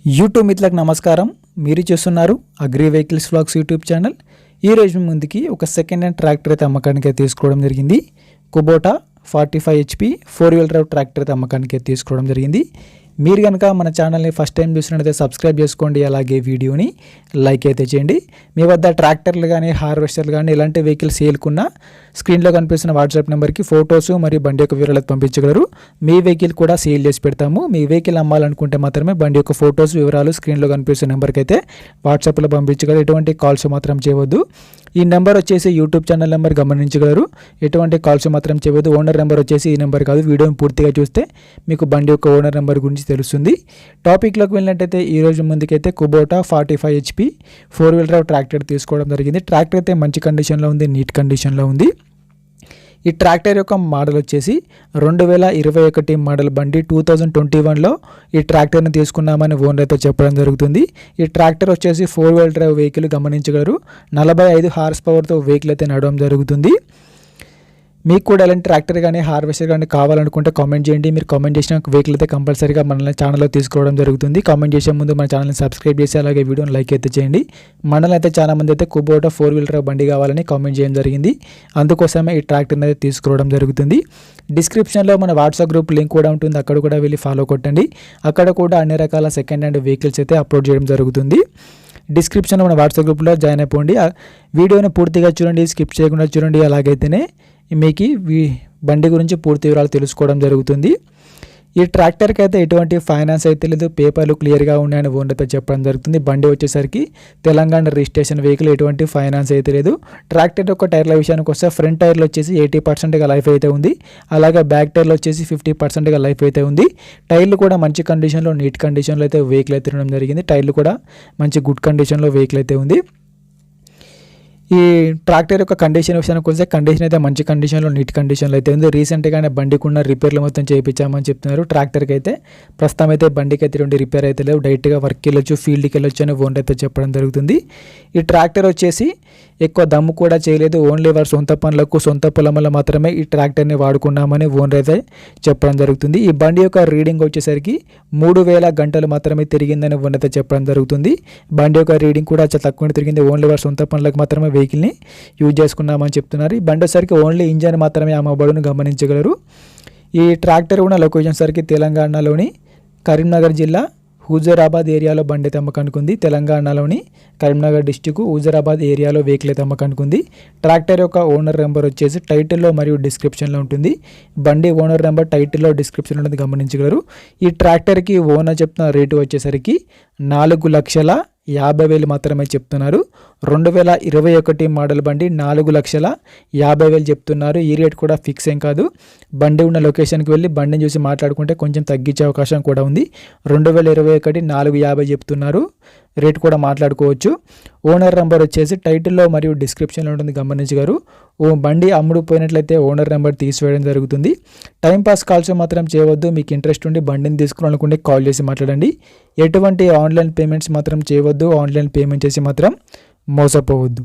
YouTube మిత్రులకు నమస్కారం. మీరు చూస్తున్నారు agri vehicles vlogs YouTube channel. ఈ రోజు ముందుకి ఒక సెకండ్ హ్యాండ్ ట్రాక్టర్ అయితే అమ్మకానికి తీసుకోవడం జరిగింది. Kubota 45 HP 4-wheel drive tractor అయితే అమ్మకానికి తీసుకోవడం జరిగింది. మీరు కనుక మన ఛానల్ని ఫస్ట్ టైం చూసినట్లయితే సబ్స్క్రైబ్ చేసుకోండి, అలాగే వీడియోని లైక్ అయితే చేయండి. మీ వద్ద ట్రాక్టర్లు కానీ హార్వెస్టర్లు కానీ ఇలాంటి వెహికల్స్ సేల్కున్న స్క్రీన్లో కనిపిస్తున్న వాట్సాప్ నెంబర్కి ఫొటోస్ మరియు బండి యొక్క వివరాలు పంపించగలరు. మీ వెహికల్ కూడా సేల్ చేసి పెడతాము. మీ వెహికల్ అమ్మాలనుకుంటే మాత్రమే బండి యొక్క ఫొటోస్ వివరాలు స్క్రీన్లో కనిపిస్తున్న నెంబర్కి అయితే వాట్సాప్లో పంపించగలరు. ఎటువంటి కాల్స్ మాత్రం చేయవద్దు. ఈ నెంబర్ వచ్చేసి యూట్యూబ్ ఛానల్ నెంబర్ గమనించగలరు. ఎటువంటి కాల్స్ మాత్రం చేయవద్దు. ఓనర్ నెంబర్ వచ్చేసి ఈ నెంబర్ కాదు. వీడియోని పూర్తిగా చూస్తే మీకు బండి యొక్క ఓనర్ నెంబర్ గురించి తెలుస్తుంది. టాపిక్లోకి వెళ్ళినట్టయితే ఈరోజు ముందుకైతే Kubota 45 HP 4-wheel drive tractor తీసుకోవడం జరిగింది. ట్రాక్టర్ అయితే మంచి కండిషన్లో ఉంది, నీట్ కండిషన్లో ఉంది. ఈ ట్రాక్టర్ యొక్క మోడల్ వచ్చేసి 2021 మోడల్ బండి. 2021లో ఈ ట్రాక్టర్ని తీసుకున్నామని ఓనర్ అయితే చెప్పడం జరుగుతుంది. ఈ ట్రాక్టర్ వచ్చేసి 4-wheel drive వెహికల్ గమనించగలరు. 45 హార్స్ పవర్తో వెహికల్ అయితే నడవడం జరుగుతుంది. మీకు కూడా ఇలాంటి ట్రాక్టర్ కానీ హార్వెస్టర్ కానీ కావాలనుకుంటే కామెంట్ చేయండి. మీరు కామెంట్ చేసిన వెహికల్ అయితే కంపల్సరీగా మన ఛానల్లో తీసుకోవడం జరుగుతుంది. కామెంట్ చేసే ముందు మన ఛానల్ని సబ్స్క్రైబ్ చేసి అలాగే వీడియోని లైక్ అయితే చేయండి. మనల్ని అయితే చాలా మంది అయితే కుబోటా 4-wheel drive బండి కావాలని కామెంట్ చేయడం జరిగింది. అందుకోసమే ఈ ట్రాక్టర్ని అయితే తీసుకోవడం జరుగుతుంది. డిస్క్రిప్షన్లో మన వాట్సాప్ గ్రూప్ లింక్ కూడా ఉంటుంది, అక్కడ కూడా వెళ్ళి ఫాలో కొట్టండి. అక్కడ కూడా అన్ని రకాల సెకండ్ హ్యాండ్ వెహికల్స్ అయితే అప్లోడ్ చేయడం జరుగుతుంది. డిస్క్రిప్షన్లో మన వాట్సాప్ గ్రూప్లో జాయిన్ అయిపోండి. వీడియోని పూర్తిగా చూడండి, స్కిప్ చేయకుండా చూడండి. అలాగైతేనే మీకు బండి గురించి పూర్తి వివరాలు తెలుసుకోవడం జరుగుతుంది. ఈ ట్రాక్టర్కి అయితే ఎటువంటి ఫైనాన్స్ అయితే లేదు, పేపర్లు క్లియర్గా ఉన్నాయని ఓనర్ అయితే చెప్పడం జరుగుతుంది. బండి వచ్చేసరికి తెలంగాణ రిజిస్ట్రేషన్ వెహికల్, ఎటువంటి ఫైనాన్స్ అయితే లేదు. ట్రాక్టర్ యొక్క టైర్ల విషయానికి వస్తే ఫ్రంట్ టైర్లు వచ్చేసి 80%గా లైఫ్ అయితే ఉంది. అలాగే బ్యాక్ టైర్లు వచ్చేసి 50%గా లైఫ్ అయితే ఉంది. టైర్లు కూడా మంచి కండిషన్లో, నీట్ కండిషన్లో అయితే వెహికల్ అయితే ఉండడం జరిగింది. టైర్లు కూడా మంచి గుడ్ కండిషన్లో వెహికల్ అయితే ఉంది. ఈ ట్రాక్టర్ యొక్క కండిషన్ విషయానికి వస్తే కండిషన్ అయితే మంచి కండిషన్లో, నీట్ కండిషన్లో అయితే ఉంది. రీసెంట్గానే బండికి ఉన్న రిపేర్లు మొత్తం చేయించామని చెప్తున్నారు. ట్రాక్టర్కి అయితే ప్రస్తుతం అయితే బండికి అయితే రెండు రిపేర్ అయితే లేవు. డైరెక్ట్గా వర్క్కి వెళ్ళొచ్చు, ఫీల్డ్కి వెళ్ళొచ్చు అని ఓనర్ అయితే చెప్పడం జరుగుతుంది. ఈ ట్రాక్టర్ వచ్చేసి ఎక్కువ దమ్ము కూడా చేయలేదు. ఓన్లీ వారి సొంత పనులకు, సొంత పొలంలో మాత్రమే ఈ ట్రాక్టర్ని వాడుకున్నామని ఓనర్ అయితే చెప్పడం జరుగుతుంది. ఈ బండి యొక్క రీడింగ్ వచ్చేసరికి 3000 గంటలు మాత్రమే తిరిగిందని ఓనర్ అయితే చెప్పడం జరుగుతుంది. బండి యొక్క రీడింగ్ కూడా చాలా తక్కువ తిరిగింది. ఓన్లీ వారి సొంత పనులకు మాత్రమే వెహికల్ని యూజ్ చేసుకున్నామని చెప్తున్నారు. ఈ బండి సరికి ఓన్లీ ఇంజన్ మాత్రమే అమ్మబడును గమనించగలరు. ఈ ట్రాక్టర్ ఉన్న లొకేషన్ సరికి తెలంగాణలోని కరీంనగర్ జిల్లా హుజూరాబాద్ ఏరియాలో బండి అయితే అమ్మకానికి ఉంది. తెలంగాణలోని కరీంనగర్ డిస్టిక్ హుజూరాబాద్ ఏరియాలో వెహికల్ అయితే అమ్మకానికి ఉంది. ట్రాక్టర్ యొక్క ఓనర్ నెంబర్ వచ్చేసి టైటిల్లో మరియు డిస్క్రిప్షన్లో ఉంటుంది. బండి ఓనర్ నెంబర్ టైటిల్లో డిస్క్రిప్షన్లో ఉంటుంది, గమనించగలరు. ఈ ట్రాక్టర్కి ఓనర్ చెప్తున్న రేటు వచ్చేసరికి 4,50,000 మాత్రమే చెప్తున్నారు. 2021 మోడల్ బండి 4,50,000 చెప్తున్నారు. ఈ రేట్ కూడా ఫిక్స్ ఏం కాదు. బండి ఉన్న లొకేషన్కి వెళ్ళి బండిని చూసి మాట్లాడుకుంటే కొంచెం తగ్గించే అవకాశం కూడా ఉంది. 2021 4,50,000 చెప్తున్నారు. రేట్ కూడా మాట్లాడుకోవచ్చు. ఓనర్ నెంబర్ వచ్చేసి టైటిల్లో మరియు డిస్క్రిప్షన్లో ఉంటుంది, గమనించగారు. బండి అమ్ముడుపోయినట్లయితే ఓనర్ నెంబర్ తీసివేయడం జరుగుతుంది. టైంపాస్ కాల్స్ మాత్రం చేయవద్దు. మీకు ఇంట్రెస్ట్ ఉండి బండిని తీసుకోవాలనుకుంటే కాల్ చేసి మాట్లాడండి. ఎటువంటి ఆన్లైన్ పేమెంట్స్ మాత్రం చేయవద్దు. ఆన్లైన్ పేమెంట్ చేసి మాత్రం మోసపోవద్దు.